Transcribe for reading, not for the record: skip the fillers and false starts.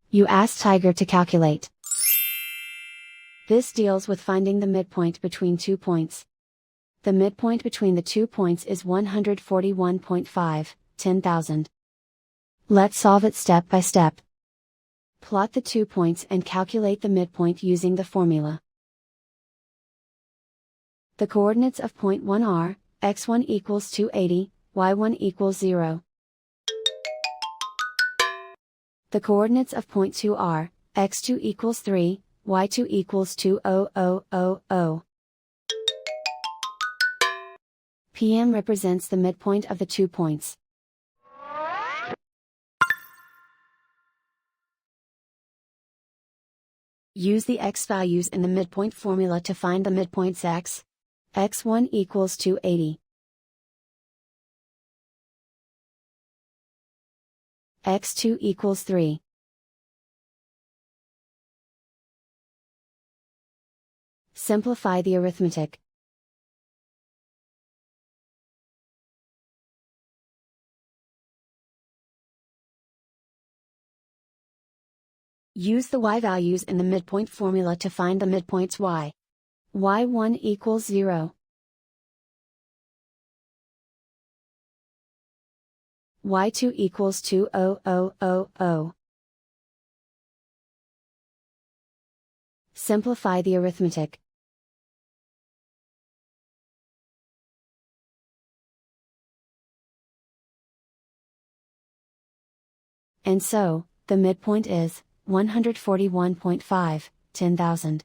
You ask Tiger to calculate. This deals with finding the midpoint between 2 points. The midpoint between the 2 points is 141.5, 10,000. Let's solve it step by step. Plot the 2 points and calculate the midpoint using the formula. The coordinates of point 1 are, x1 equals 280, y1 equals 0. The coordinates of point 2 are, x2 equals 3, y2 equals 2,0,0,0,0. PM represents the midpoint of the 2 points. Use the x values in the midpoint formula to find the midpoints x. x1 equals 280. x2 equals 3. Simplify the arithmetic. Use the y values in the midpoint formula to find the midpoints y. y1 equals 0. y2 equals 2,0,0,0,0. Simplify the arithmetic. And so, the midpoint is 141.5, 10,000.